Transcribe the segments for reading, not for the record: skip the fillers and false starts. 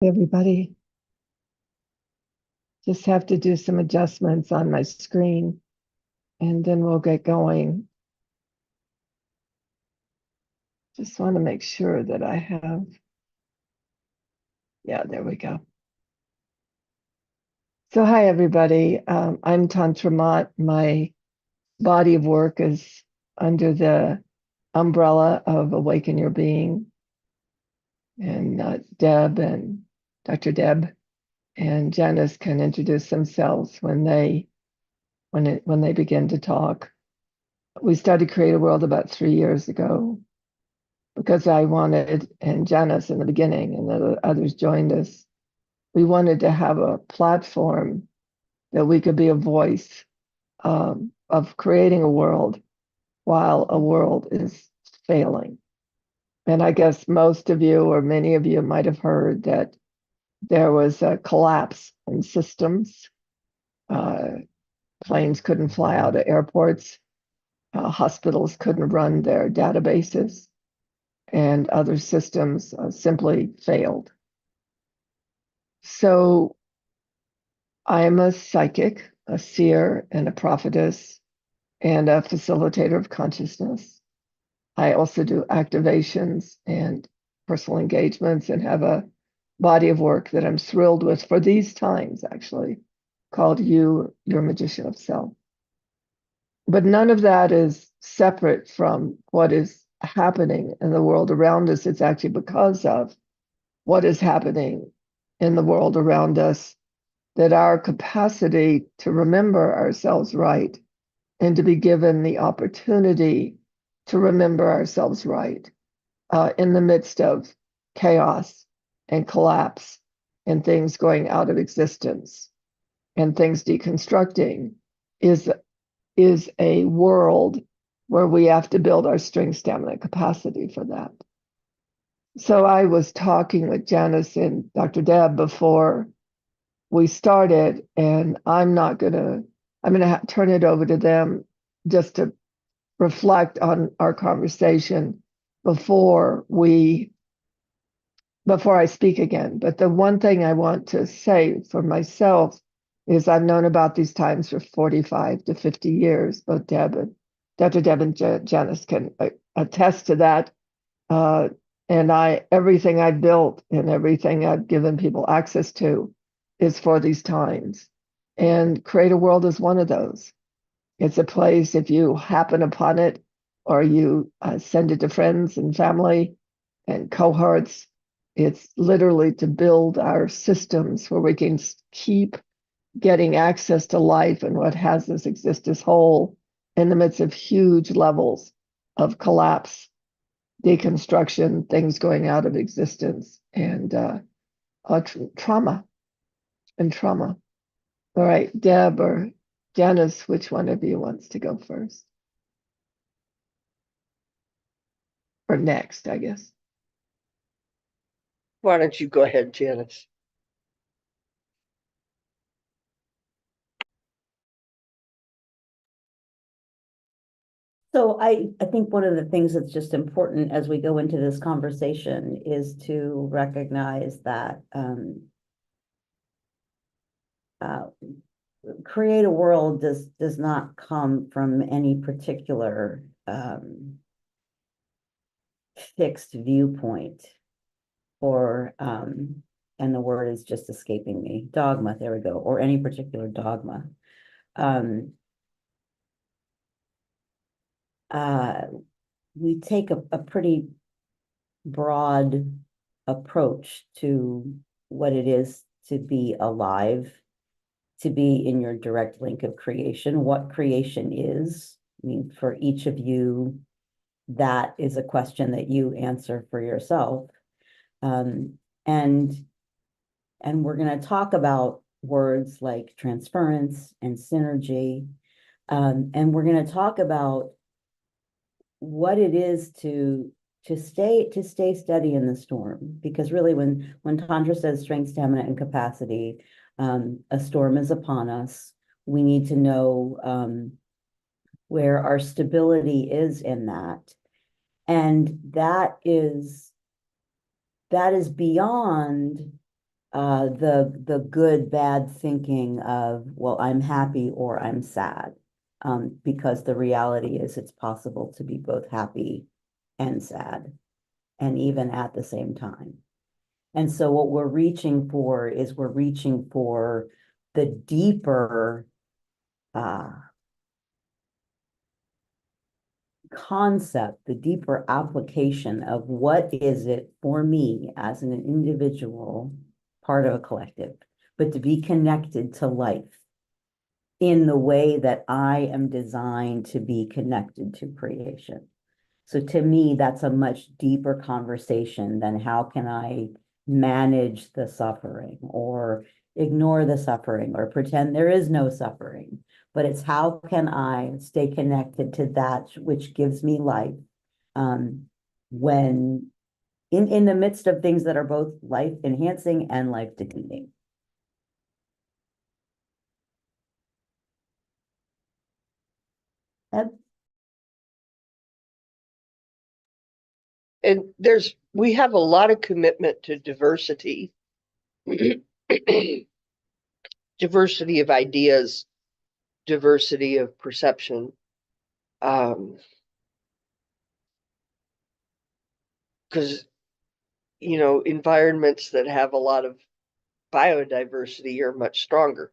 Everybody. Just have to do some adjustments on my screen and then we'll get going. Just want to make sure that I have, yeah, there we go. So hi, everybody. I'm Tantra. My body of work is under the umbrella of Awaken Your Being. And Deb and Dr. Deb and Janice can introduce themselves when they begin to talk. We started CreateAWorld about 3 years ago because I wanted, and Janice in the beginning, and the others joined us, we wanted to have a platform that we could be a voice of creating a world while a world is failing. And I guess most of you or many of you might have heard that there was a collapse in systems. Uh, Planes couldn't fly out of airports. Hospitals couldn't run their databases, and other systems simply failed. So I am a psychic, a seer, and a prophetess, and a facilitator of consciousness. I also do activations and personal engagements and have a body of work that I'm thrilled with for these times, actually, called You, Your Magician of Self. But none of that is separate from what is happening in the world around us. It's actually because of what is happening in the world around us that our capacity to remember ourselves right and to be given the opportunity to remember ourselves right in the midst of chaos and collapse and things going out of existence and things deconstructing is a world where we have to build our strength, stamina, capacity for that. So I was talking with Janice and Dr. Deb before we started, and I'm gonna turn it over to them just to reflect on our conversation before I speak again. But the one thing I want to say for myself is I've known about these times for 45 to 50 years. Both Dr. Deb and Janice can attest to that. And everything I've built and everything I've given people access to is for these times. And CreateAWorld is one of those. It's a place, if you happen upon it or you send it to friends and family and cohorts, it's literally to build our systems where we can keep getting access to life and what has us exist as whole in the midst of huge levels of collapse, deconstruction, things going out of existence, and trauma and trauma. All right, Deb or Janice, which one of you wants to go first? Or next, I guess. Why don't you go ahead, Janice? So I think one of the things that's just important as we go into this conversation is to recognize that CreateAWorld does not come from any particular fixed viewpoint or and the word is just escaping me, dogma, there we go, or any particular dogma. We take a pretty broad approach to what it is to be alive, to be in your direct link of creation, what creation is. I mean, for each of you, that is a question that you answer for yourself. And we're going to talk about words like transference and synergy. And we're going to talk about what it is to stay steady in the storm, because really when Tantra says strength, stamina, and capacity, a storm is upon us. We need to know where our stability is in that, and that is beyond the good, bad thinking of, well, I'm happy or I'm sad. Because the reality is it's possible to be both happy and sad, and even at the same time. And so what we're reaching for is we're reaching for the deeper concept, the deeper application of what is it for me as an individual, part of a collective, but to be connected to life in the way that I am designed to be connected to creation. So to me, that's a much deeper conversation than how can I manage the suffering or ignore the suffering or pretend there is no suffering. But it's how can I stay connected to that which gives me life, when in the midst of things that are both life enhancing and life defeating. And we have a lot of commitment to diversity, diversity of ideas, diversity of perception. Because, environments that have a lot of biodiversity are much stronger.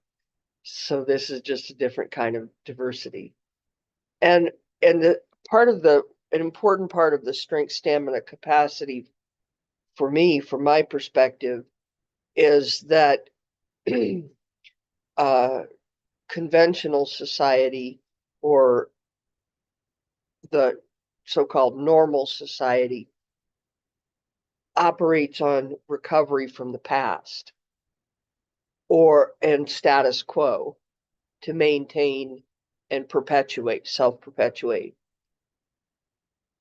So this is just a different kind of diversity. And the an important part of the strength, stamina, capacity for me, from my perspective, is that conventional society, or the so-called normal society, operates on recovery from the past and status quo to maintain and self-perpetuate.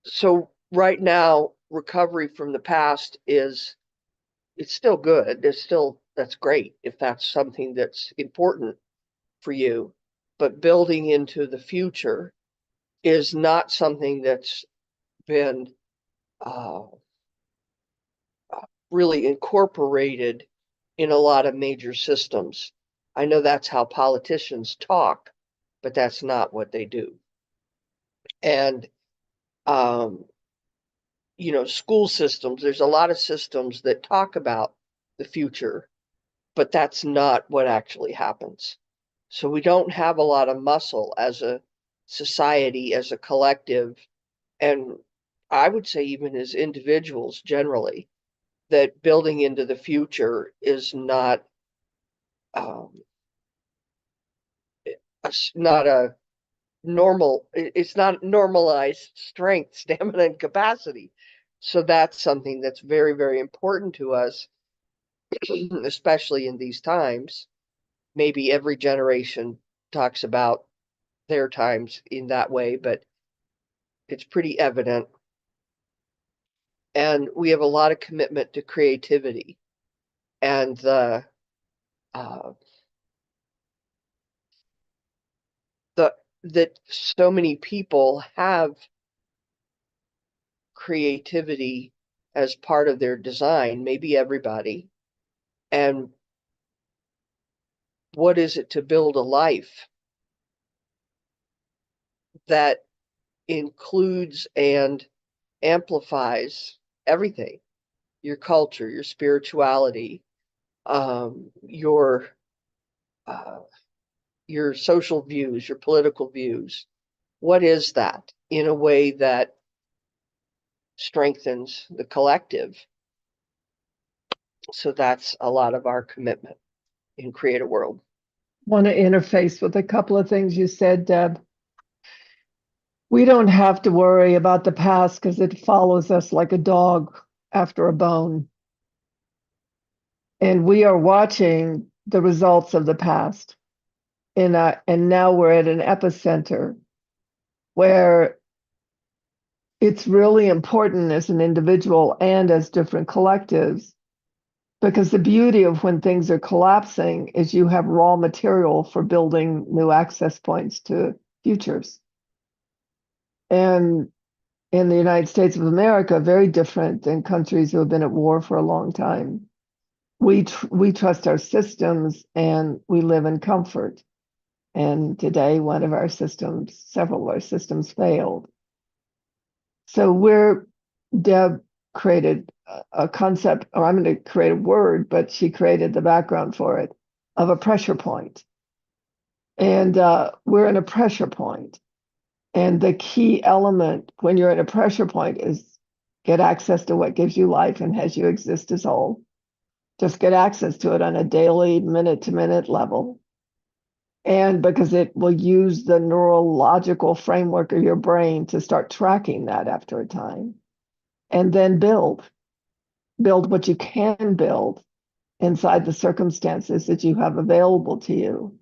So right now, recovery from the past it's still good. That's great if that's something that's important for you. But building into the future is not something that's been uh, really incorporated in a lot of major systems. I know that's how politicians talk, but that's not what they do. And um, school systems, there's a lot of systems that talk about the future, but that's not what actually happens. So we don't have a lot of muscle as a society, as a collective, and I would say even as individuals generally, that building into the future is um, not a it's not normalized strength, stamina, and capacity. So that's something that's very, very important to us, especially in these times. Maybe every generation talks about their times in that way, but it's pretty evident. And we have a lot of commitment to creativity and uh, the that so many people have creativity as part of their design, maybe everybody. And what is it to build a life that includes and amplifies everything? Your culture, your spirituality, um, your uh, your social views, your political views. What is that in a way that strengthens the collective? So that's a lot of our commitment in CreateAWorld. Want to interface with a couple of things you said, Deb. We don't have to worry about the past because it follows us like a dog after a bone. And we are watching the results of the past. And now we're at an epicenter where it's really important as an individual and as different collectives, because the beauty of when things are collapsing is you have raw material for building new access points to futures. And in the United States of America, very different than countries who have been at war for a long time. we trust our systems and we live in comfort. And today, several of our systems failed. So Deb created a concept, or I'm going to create a word, but she created the background for it, of a pressure point. And we're in a pressure point. And the key element when you're in a pressure point is get access to what gives you life and has you exist as whole. Just get access to it on a daily, minute to minute level. And because it will use the neurological framework of your brain to start tracking that after a time. And then build what you can build inside the circumstances that you have available to you.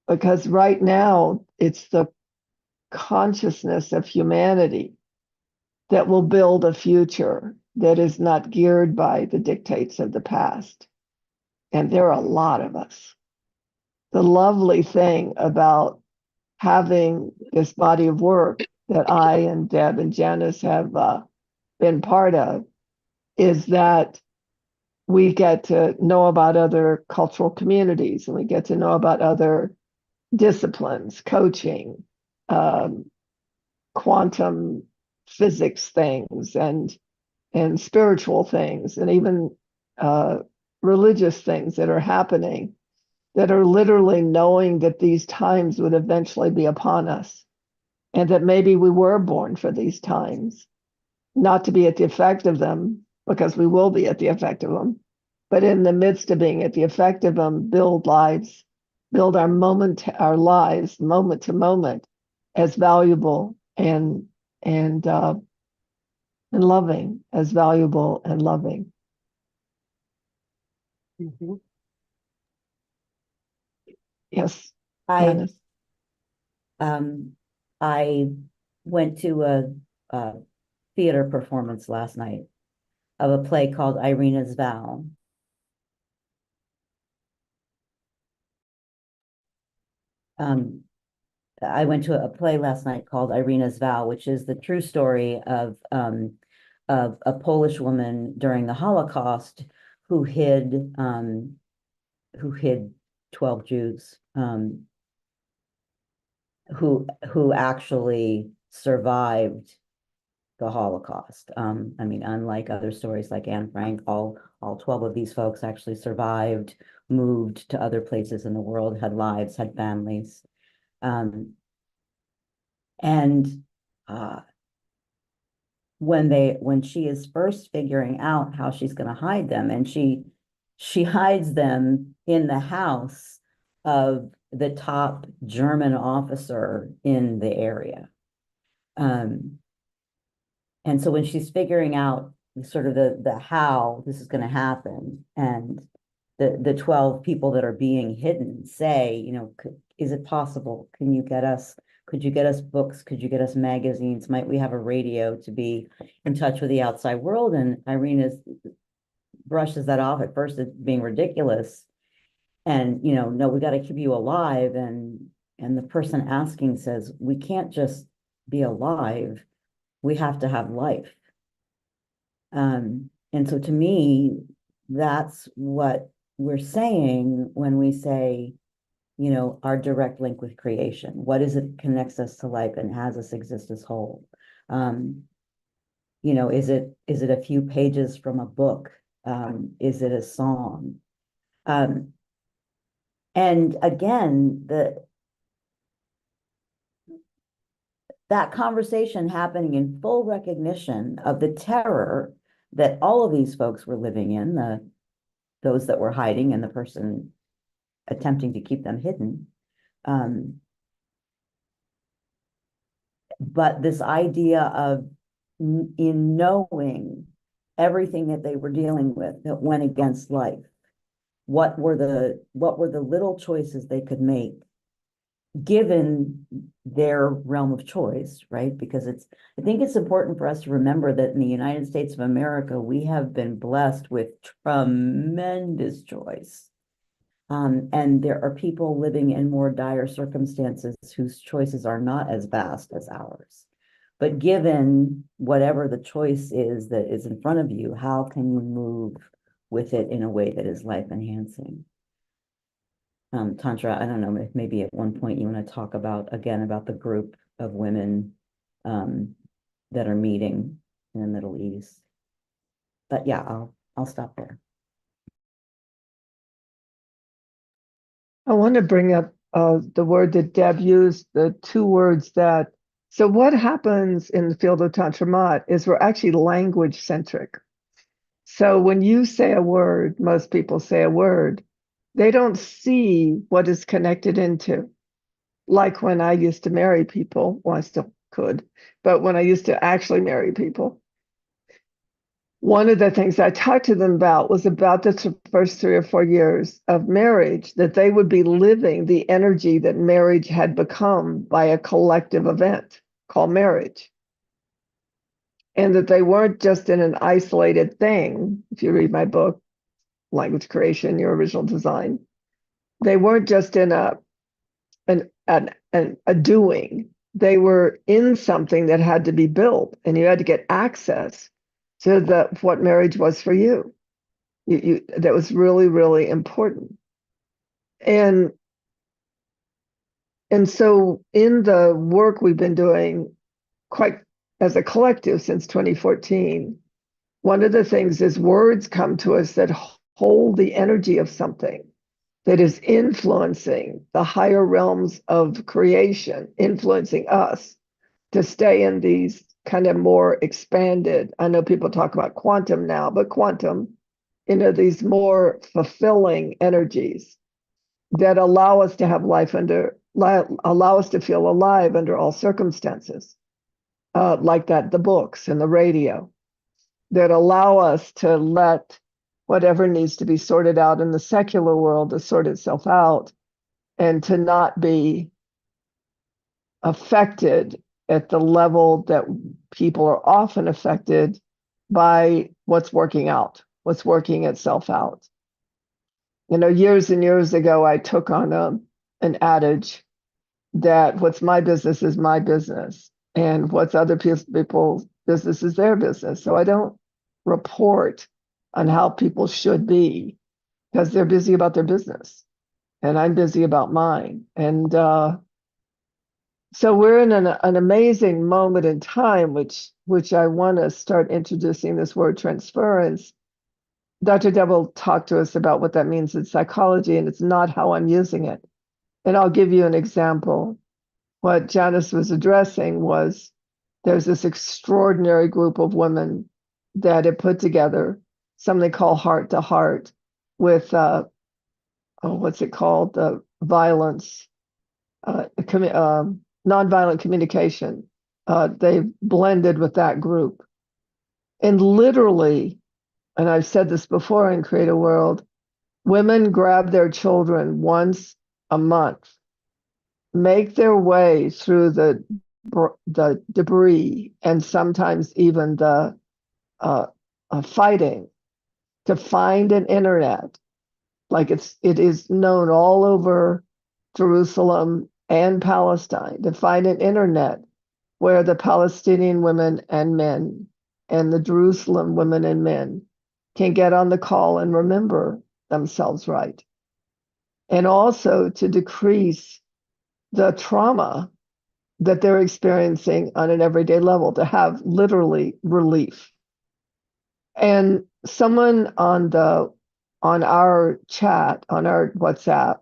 Because right now, it's the consciousness of humanity that will build a future that is not geared by the dictates of the past. And there are a lot of us. The lovely thing about having this body of work that I and Deb and Janice have been part of is that we get to know about other cultural communities and we get to know about other disciplines, coaching, quantum physics things, and spiritual things, and even religious things that are happening that are literally knowing that these times would eventually be upon us and that maybe we were born for these times, not to be at the effect of them, because we will be at the effect of them, but in the midst of being at the effect of them, build lives, build our lives moment to moment as valuable and loving, as valuable and loving. Mhm. Yes, I Janice. I went to a theater performance last night of a play called Irina's Vow. I went to a play last night called Irina's Vow, which is the true story of a Polish woman during the Holocaust who hid 12 Jews who actually survived the Holocaust. I mean, unlike other stories like Anne Frank, all 12 of these folks actually survived, moved to other places in the world, had lives, had families. And when she is first figuring out how she's going to hide them, and she hides them in the house of the top German officer in the area. And so when she's figuring out sort of the how this is going to happen, and the 12 people that are being hidden say, you know, is it possible? Could you get us books? Could you get us magazines? Might we have a radio to be in touch with the outside world? And Irina brushes that off at first as being ridiculous. And, you know, no, we got to keep you alive. And the person asking says, we can't just be alive. We have to have life. And so to me, that's what we're saying when we say, you know, our direct link with creation. What is it connects us to life and has us exist as whole? You know, is it a few pages from a book? Is it a song? And again, that conversation happening in full recognition of the terror that all of these folks were living in, those that were hiding and the person attempting to keep them hidden. But this idea of in knowing everything that they were dealing with that went against life, what were the little choices they could make given their realm of choice, right? Because I think it's important for us to remember that in the United States of America, we have been blessed with tremendous choice. And there are people living in more dire circumstances whose choices are not as vast as ours. But given whatever the choice is that is in front of you, how can you move with it in a way that is life enhancing. Tantra, I don't know, if maybe at one point you want to talk about, again, about the group of women that are meeting in the Middle East. But yeah, I'll stop there. I want to bring up the word that Deb used, the two words that, so what happens in the field of Tantra Mat is we're actually language centric. So when you say a word, most people say a word, they don't see what is connected into. Like when I used to marry people, well, I still could, but when I used to actually marry people, one of the things I talked to them about was about the first 3 or 4 years of marriage, that they would be living the energy that marriage had become by a collective event called marriage. And that they weren't just in an isolated thing. If you read my book, Language Creation, Your Original Design, they weren't just in a doing. They were in something that had to be built, and you had to get access to what marriage was for you. That was really, really important. And so in the work we've been doing quite as a collective since 2014, one of the things is words come to us that hold the energy of something that is influencing the higher realms of creation, influencing us to stay in these kind of more expanded. I know people talk about quantum now, but quantum, these more fulfilling energies that allow us to have life allow us to feel alive under all circumstances, like that, the books and the radio, that allow us to let whatever needs to be sorted out in the secular world to sort itself out, and to not be affected at the level that people are often affected by what's working itself out. Years and years ago, I took on an adage that what's my business is my business, and what's other people's business is their business. So I don't report on how people should be, because they're busy about their business and I'm busy about mine. And so we're in an amazing moment in time, which I want to start introducing this word transference. Dr. Deb will talk to us about what that means in psychology, and it's not how I'm using it. And I'll give you an example. What Janice was addressing was there's this extraordinary group of women that had put together something called Heart to Heart with, what's it called? The violence, nonviolent communication. They blended with that group. And literally, and I've said this before in CreateAWorld, women grab their children once a month, make their way through the debris and sometimes even the fighting to find an internet, like it is known all over Jerusalem and Palestine, to find an internet where the Palestinian women and men and the Jerusalem women and men can get on the call and remember themselves right. And also to decrease the trauma that they're experiencing on an everyday level, to have literally relief. And someone on our chat, on our WhatsApp,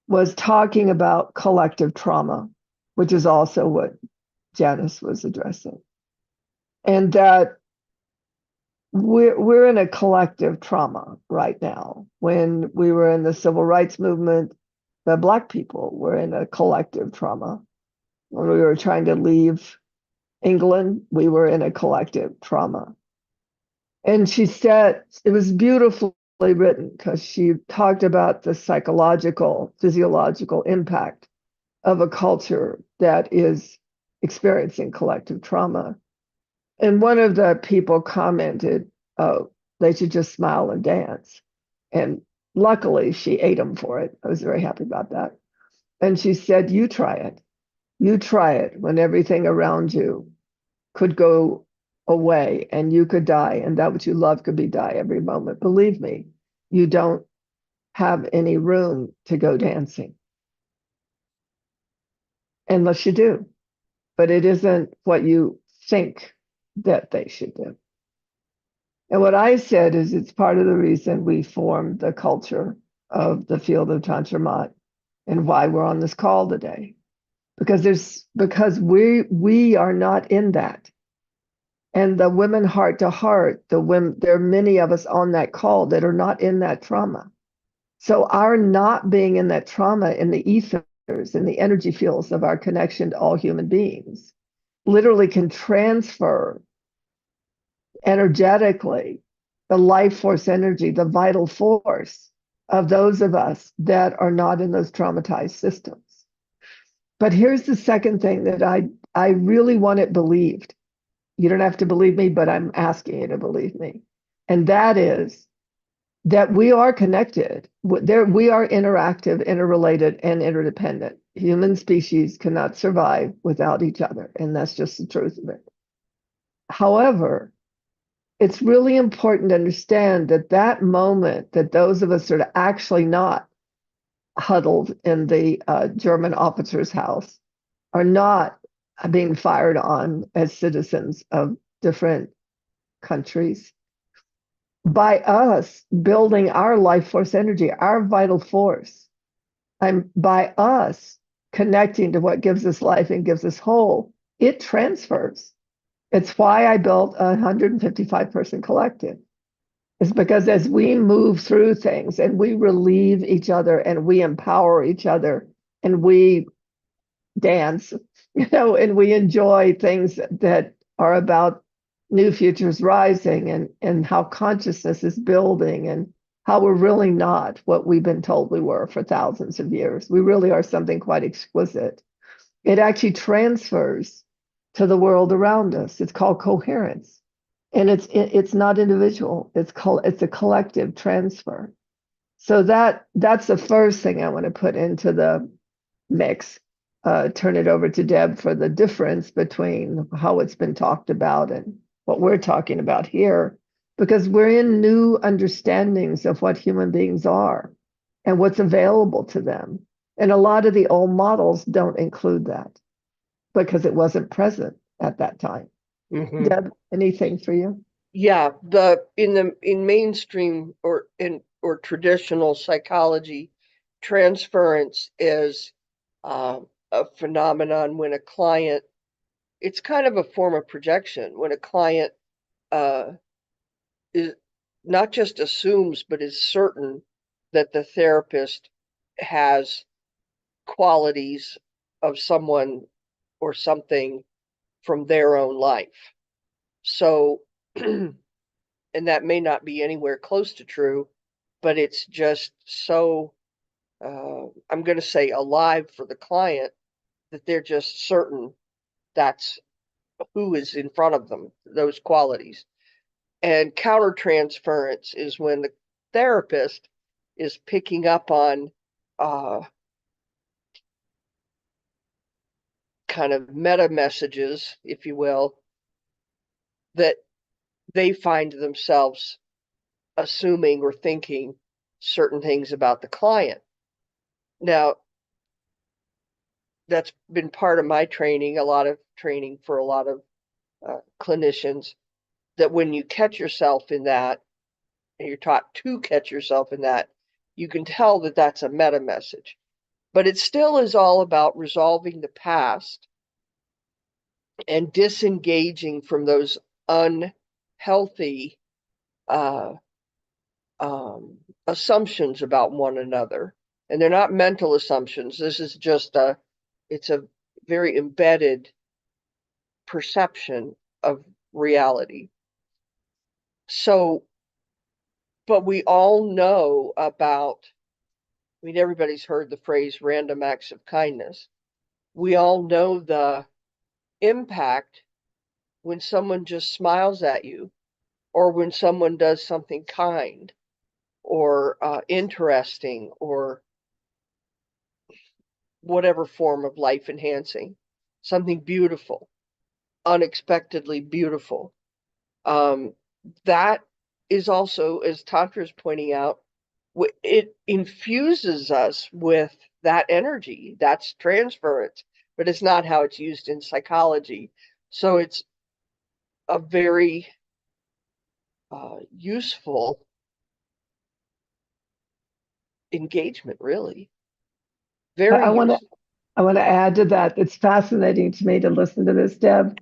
was talking about collective trauma, which is also what Janice was addressing. And that we're in a collective trauma right now. When we were in the civil rights movement, the Black people were in a collective trauma. When we were trying to leave England, we were in a collective trauma. And she said, it was beautifully written, because she talked about the psychological, physiological impact of a culture that is experiencing collective trauma. And one of the people commented, oh, they should just smile and dance. And luckily, she ate them for it. I was very happy about that. And she said, you try it. You try it when everything around you could go away and you could die, and that which you love could be die every moment, believe me, you don't have any room to go dancing unless you do. But it isn't what you think that they should do. And what I said is it's part of the reason we formed the culture of the field of Tantra Mat and why we're on this call today. Because we are not in that. And the women heart to heart, there are many of us on that call that are not in that trauma. So our not being in that trauma in the ethers, in the energy fields of our connection to all human beings, literally can transfer energetically the life force energy, the vital force of those of us that are not in those traumatized systems. But here's the second thing that I really want it believed. You don't have to believe me, but I'm asking you to believe me. And that is that we are connected. We are interactive, interrelated, and interdependent. Human species cannot survive without each other, and that's just the truth of it. However, it's really important to understand that that moment that those of us that are actually not huddled in the German officer's house are not being fired on as citizens of different countries. By us building our life force energy, our vital force, and by us connecting to what gives us life and gives us whole, it transfers. It's why I built a 155-person collective. It's because as we move through things and we relieve each other and we empower each other and we dance, and we enjoy things that are about new futures rising and how consciousness is building and how we're really not what we've been told we were for thousands of years. We really are something quite exquisite. It actually transfers to the world around us. It's called coherence. And it's not individual. It's a collective transfer. So that's the first thing I want to put into the mix. Turn it over to Deb for the difference between how it's been talked about and what we're talking about here, because we're in new understandings of what human beings are and what's available to them. And a lot of the old models don't include that because it wasn't present at that time. Mhm. Deb, anything for you? Yeah, in mainstream or traditional psychology, transference is a phenomenon when a client, it's kind of a form of projection when a client uh, is not just assumes but is certain that the therapist has qualities of someone or something from their own life. So, and that may not be anywhere close to true, but it's just so, I'm going to say alive for the client that they're just certain that's who is in front of them, those qualities. And countertransference is when the therapist is picking up on uh, kind of meta messages, if you will, that they find themselves assuming or thinking certain things about the client. Now, that's been part of my training, a lot of training for a lot of clinicians, that when you catch yourself in that, and you're taught to catch yourself in that, you can tell that that's a meta message. But it still is all about resolving the past and disengaging from those unhealthy uh, assumptions about one another. And they're not mental assumptions. This is just it's a very embedded perception of reality. So, but we all know about, I mean, everybody's heard the phrase random acts of kindness. We all know the impact when someone just smiles at you, or when someone does something kind or interesting, or whatever form of life enhancing, something beautiful, unexpectedly beautiful. That is also, as Tantra is pointing out, it infuses us with that energy. That's transference, but it's not how it's used in psychology. So it's a very useful engagement, really. Very I want to useful. I want to add to that. It's fascinating to me to listen to this, Deb,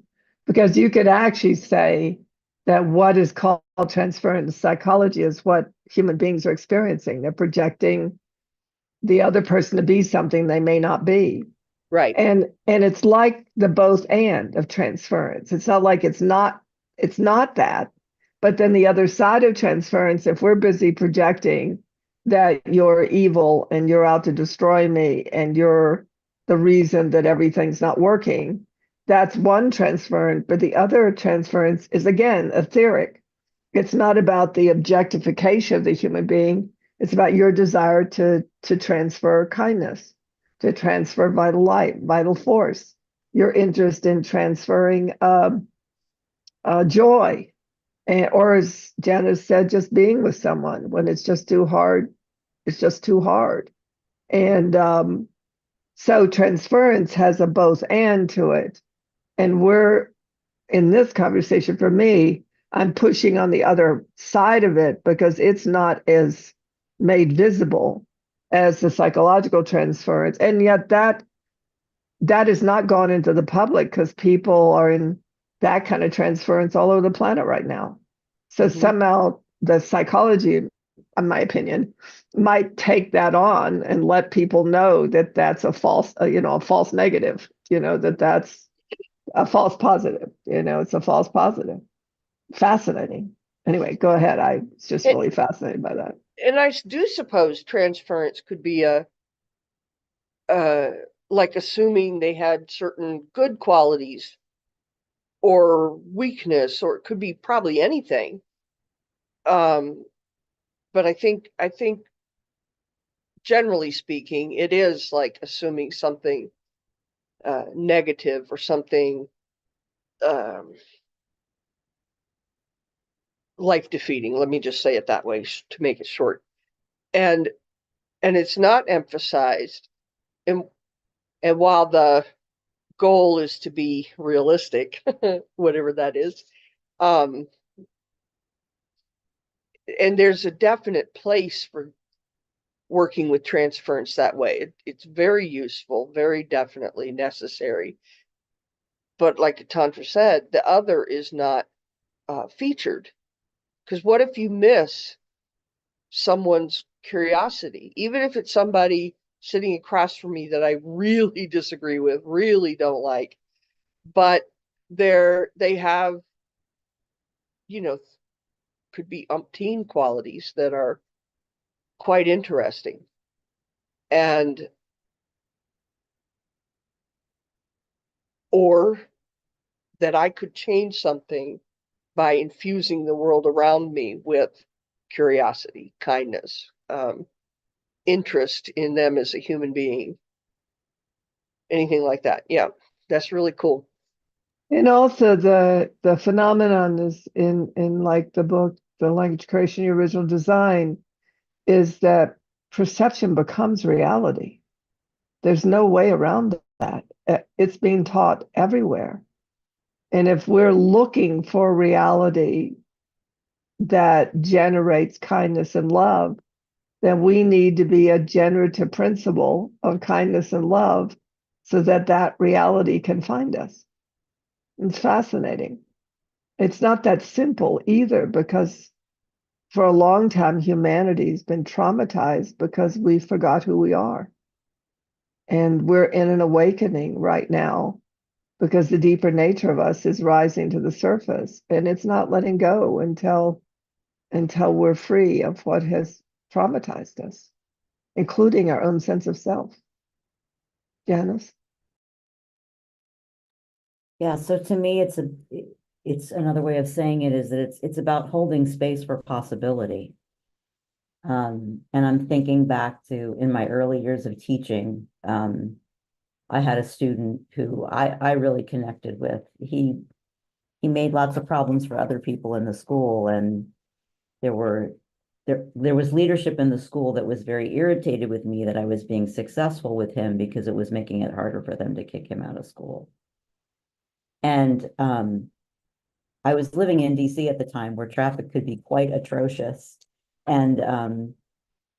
because you could actually say that what is called transference psychology is what human beings are experiencing. They're projecting the other person to be something they may not be. Right. And it's like the both and of transference. It's not like it's not that. But then the other side of transference, if we're busy projecting that you're evil and you're out to destroy me and you're the reason that everything's not working, that's one transference. But the other transference is again etheric. It's not about the objectification of the human being. It's about your desire to transfer kindness, to transfer vital light, vital force, your interest in transferring joy, and, or as Janice said, just being with someone when it's just too hard, it's just too hard. And so transference has a both and to it. And we're in this conversation, for me, I'm pushing on the other side of it because it's not as made visible as the psychological transference. And yet that has not gone into the public because people are in that kind of transference all over the planet right now. So Mhm. somehow the psychology, in my opinion, might take that on and let people know that that's a false, a false negative, that that's a false positive, it's a false positive. Fascinating. Anyway, go ahead. I was just And, really fascinated by that. and I do suppose transference could be uh, like assuming they had certain good qualities or weakness, or it could be probably anything. Um, but I think generally speaking, it is like assuming something negative or something um, life defeating. Let me just say it that way to make it short. And it's not emphasized. And while the goal is to be realistic, whatever that is, um, and there's a definite place for working with transference that way. It's very useful, very definitely necessary. But like Tantra said, the other is not featured. Because what if you miss someone's curiosity, even if it's somebody sitting across from me that I really disagree with, really don't like, but they have, you know, could be umpteen qualities that are quite interesting. And or that I could change something by infusing the world around me with curiosity, kindness, interest in them as a human being, anything like that. Yeah, that's really cool. And also the phenomenon is in like the book, The Language Creation, Your Original Design, is that perception becomes reality. There's no way around that. It's being taught everywhere. And if we're looking for reality that generates kindness and love, then we need to be a generative principle of kindness and love so that that reality can find us. It's fascinating. It's not that simple either, because for a long time, humanity's been traumatized because we forgot who we are. And we're in an awakening right now because the deeper nature of us is rising to the surface. And it's not letting go until we're free of what has traumatized us, including our own sense of self. Janice? Yeah, so to me, it's another way of saying it is that it's about holding space for possibility. And I'm thinking back to in my early years of teaching, I had a student who I really connected with. he made lots of problems for other people in the school, and there were there was leadership in the school that was very irritated with me that I was being successful with him because it was making it harder for them to kick him out of school. And I was living in DC at the time where traffic could be quite atrocious. And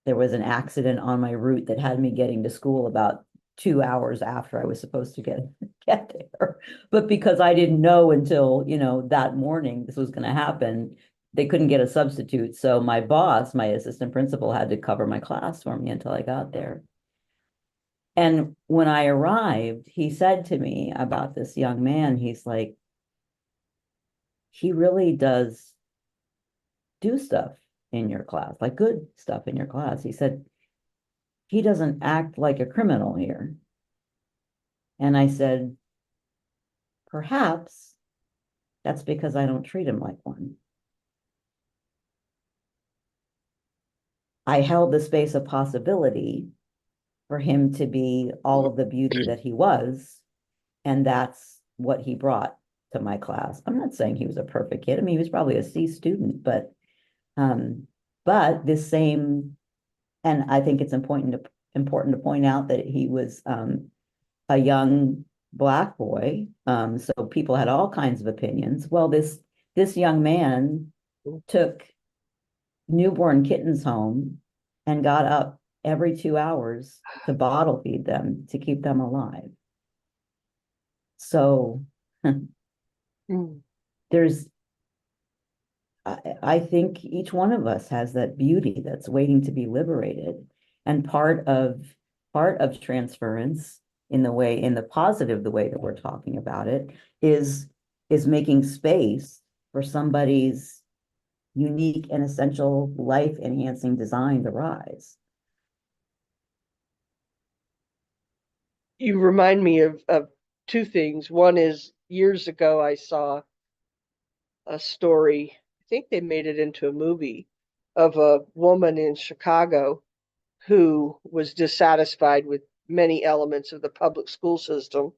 there was an accident on my route that had me getting to school about 2 hours after I was supposed to get there. But because I didn't know until, that morning this was going to happen, they couldn't get a substitute. So my boss, my assistant principal, had to cover my class for me until I got there. And when I arrived, he said to me about this young man, he's like, he really does do stuff in your class, like good stuff in your class. He said, he doesn't act like a criminal here. And I said, perhaps that's because I don't treat him like one. I held the space of possibility for him to be all of the beauty that he was. And that's what he brought to my class. I'm not saying he was a perfect kid. I mean, he was probably a C student, but this same, and I think it's important to point out that he was a young Black boy. So people had all kinds of opinions. Well, this young man took newborn kittens home and got up every 2 hours to bottle feed them to keep them alive. So there's, I think each one of us has that beauty that's waiting to be liberated. And part of transference in the positive, the way that we're talking about it, is making space for somebody's unique and essential life enhancing design to rise. You remind me of two things. One is years ago, I saw a story, I think they made it into a movie, of a woman in Chicago who was dissatisfied with many elements of the public school system,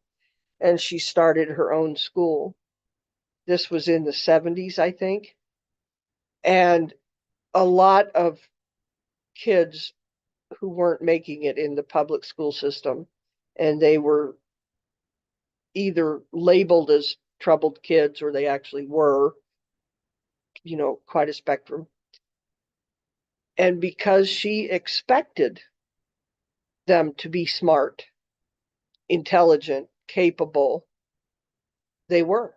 and she started her own school. This was in the 70s, I think. And a lot of kids who weren't making it in the public school system, and they were either labeled as troubled kids or they actually were, quite a spectrum. And because she expected them to be smart, intelligent, capable, they were.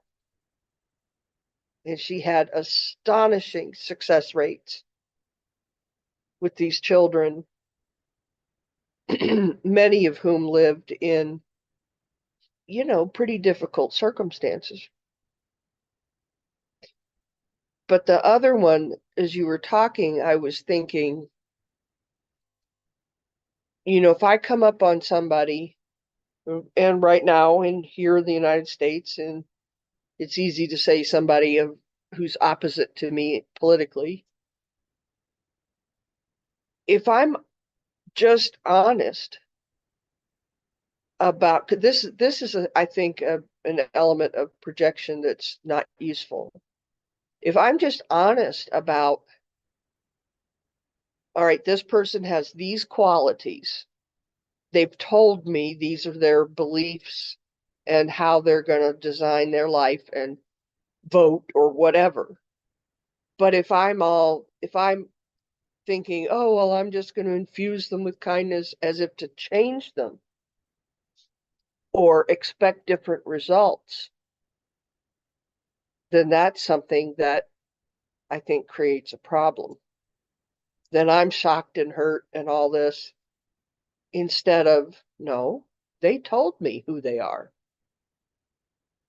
And she had astonishing success rates with these children, many of whom lived in, pretty difficult circumstances. But the other one, as you were talking, I was thinking, if I come up on somebody, and right now in here in the United States, and it's easy to say somebody who's opposite to me politically, if I'm just honest about this is I think an element of projection that's not useful. If I'm just honest about, all right, this person has these qualities, they've told me these are their beliefs and how they're going to design their life and vote or whatever. But if I'm thinking, oh, well, I'm just going to infuse them with kindness as if to change them or expect different results, then that's something that I think creates a problem. Then I'm shocked and hurt and all this, instead of, no, they told me who they are.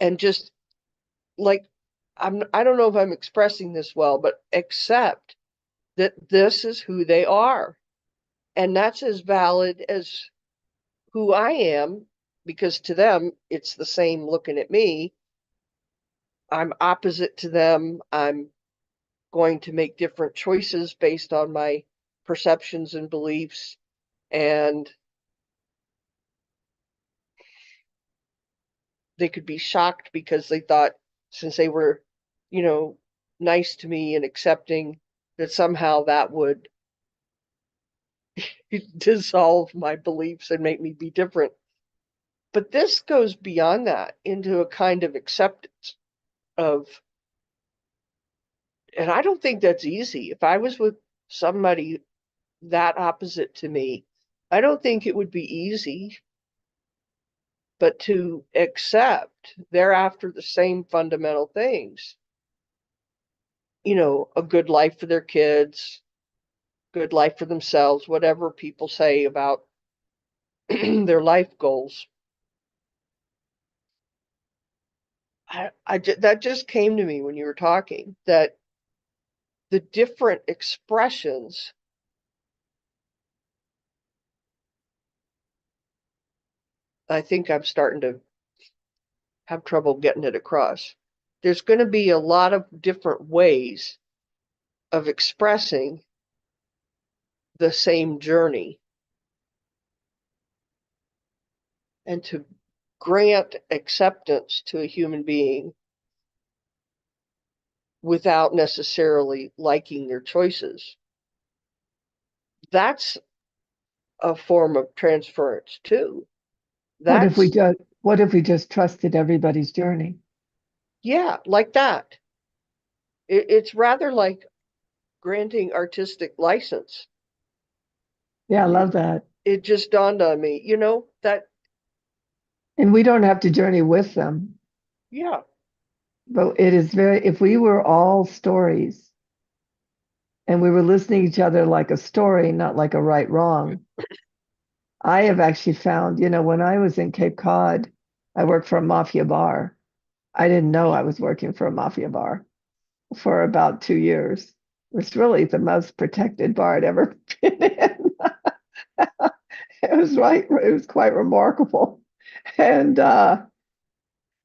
And just like, I don't know if I'm expressing this well, but accept that this is who they are. And that's as valid as who I am, because to them, it's the same looking at me. I'm opposite to them. I'm going to make different choices based on my perceptions and beliefs. And they could be shocked because they thought since they were, nice to me and accepting, that somehow that would dissolve my beliefs and make me be different. But this goes beyond that into a kind of acceptance of, and I don't think that's easy. If I was with somebody that opposite to me, I don't think it would be easy, but to accept they're after the same fundamental things, a good life for their kids, good life for themselves, whatever people say about their life goals. That just came to me when you were talking, that the different expressions, I think I'm starting to have trouble getting it across. There's going to be a lot of different ways of expressing the same journey, and to grant acceptance to a human being without necessarily liking their choices. That's a form of transference too. That's, what if we just trusted everybody's journey? yeah, like that. It's rather like granting artistic license. Yeah, I love that. It just dawned on me, that, And we don't have to journey with them, yeah, but it is very, if we were all stories and we were listening to each other like a story, not like a right wrong. I have actually found, when I was in Cape Cod, I worked for a mafia bar. I didn't know I was working for a mafia bar for about 2 years. It was really the most protected bar I'd ever been in. It was quite remarkable. And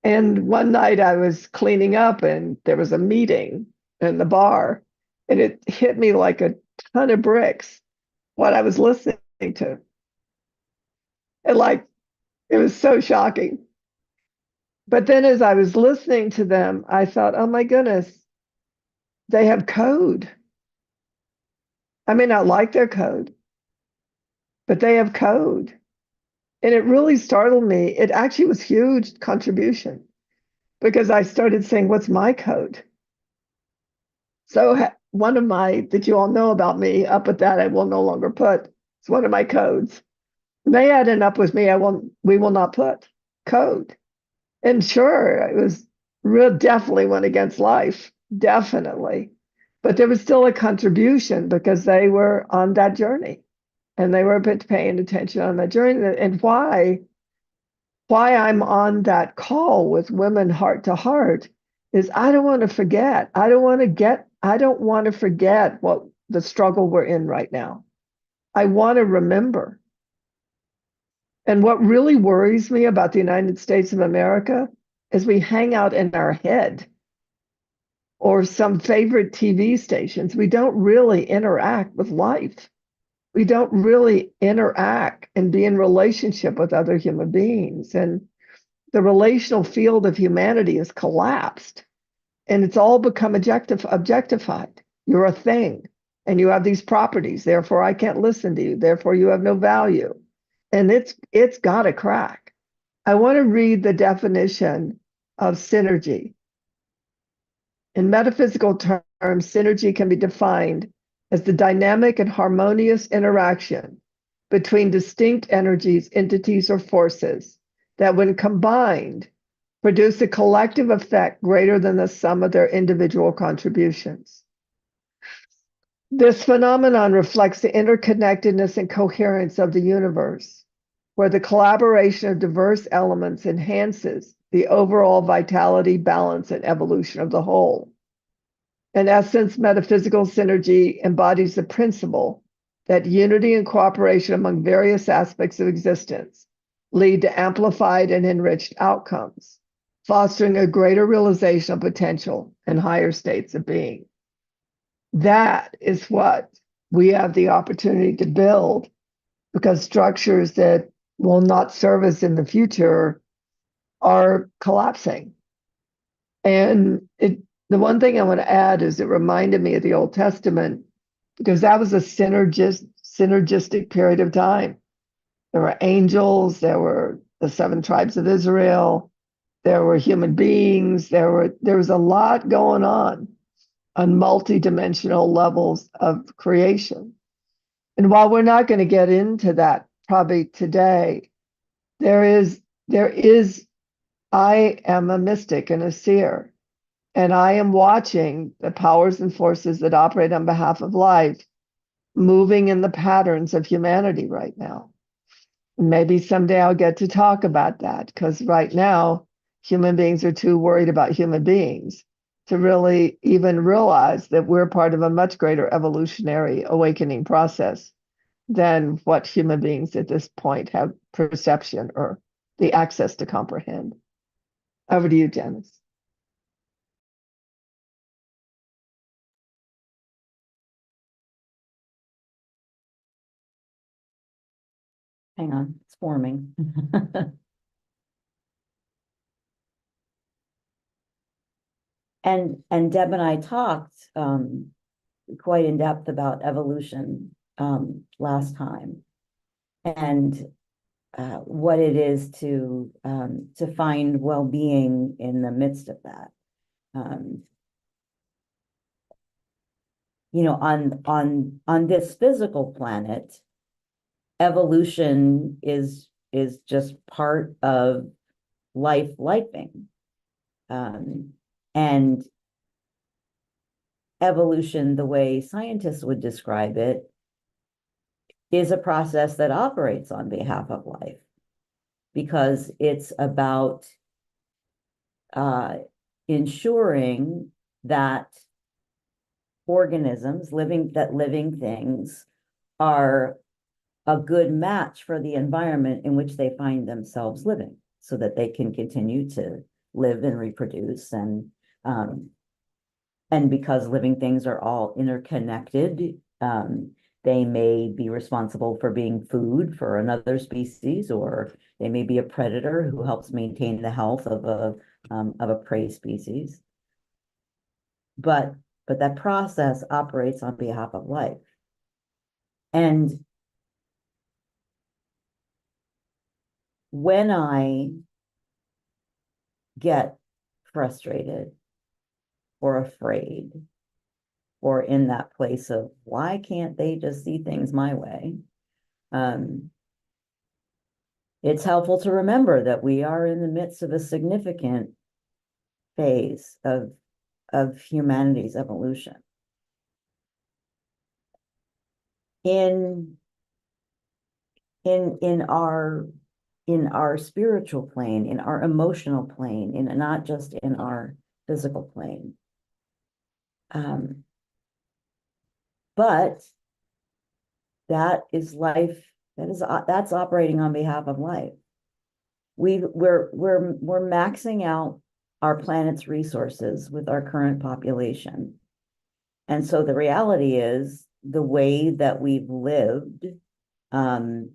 and one night I was cleaning up and there was a meeting in the bar, and it hit me like a ton of bricks what I was listening to. And like it was so shocking. But then as I was listening to them, I thought, oh my goodness, they have code. I may not like their code, but they have code. And it really startled me. It actually was huge contribution because I started saying, what's my code? So one of my, that you all know about me, up with that I will no longer put. It's one of my codes. May add an up with me, we will not put code. And sure, it was real, definitely went against life, definitely. But there was still a contribution because they were on that journey and they were a bit paying attention on that journey. And why I'm on that call with women heart to heart is I don't want to forget. I don't want to forget what the struggle we're in right now. I want to remember. And what really worries me about the United States of America is we hang out in our head or some favorite TV stations. We don't really interact with life. We don't really interact and be in relationship with other human beings. And the relational field of humanity has collapsed and it's all become objectified. You're a thing and you have these properties. Therefore, I can't listen to you. Therefore, you have no value. And it's got to crack. I want to read the definition of synergy. In metaphysical terms, synergy can be defined as the dynamic and harmonious interaction between distinct energies, entities, or forces that, when combined, produce a collective effect greater than the sum of their individual contributions. This phenomenon reflects the interconnectedness and coherence of the universe, where the collaboration of diverse elements enhances the overall vitality, balance, and evolution of the whole. In essence, metaphysical synergy embodies the principle that unity and cooperation among various aspects of existence lead to amplified and enriched outcomes, fostering a greater realization of potential and higher states of being. That is what we have the opportunity to build, because structures that will not serve us in the future are collapsing. And the one thing I want to add is it reminded me of the Old Testament because that was a synergistic period of time. There were angels, there were the 7 tribes of Israel, there were human beings, there was a lot going on multidimensional levels of creation. And while we're not going to get into that probably today, there is I am a mystic and a seer, and I am watching the powers and forces that operate on behalf of life moving in the patterns of humanity right now. Maybe someday I'll get to talk about that because right now, human beings are too worried about human beings to really even realize that we're part of a much greater evolutionary awakening process than what human beings at this point have perception or the access to comprehend. Over to you, Janice. Hang on, it's forming. And Deb and I talked quite in depth about evolution last time, and what it is to find well-being in the midst of that. You know, on this physical planet, evolution is just part of lifing. And evolution, the way scientists would describe it, is a process that operates on behalf of life, because it's about ensuring that organisms, living things, are a good match for the environment in which they find themselves living, so that they can continue to live and reproduce. And because living things are all interconnected, they may be responsible for being food for another species, or they may be a predator who helps maintain the health of a prey species. But that process operates on behalf of life. And when I get frustrated or afraid, or in that place of why can't they just see things my way, it's helpful to remember that we are in the midst of a significant phase of humanity's evolution. In our spiritual plane, in our emotional plane, in not just in our physical plane. But that is life. That's operating on behalf of life. We're maxing out our planet's resources with our current population. And so the reality is the way that we've lived in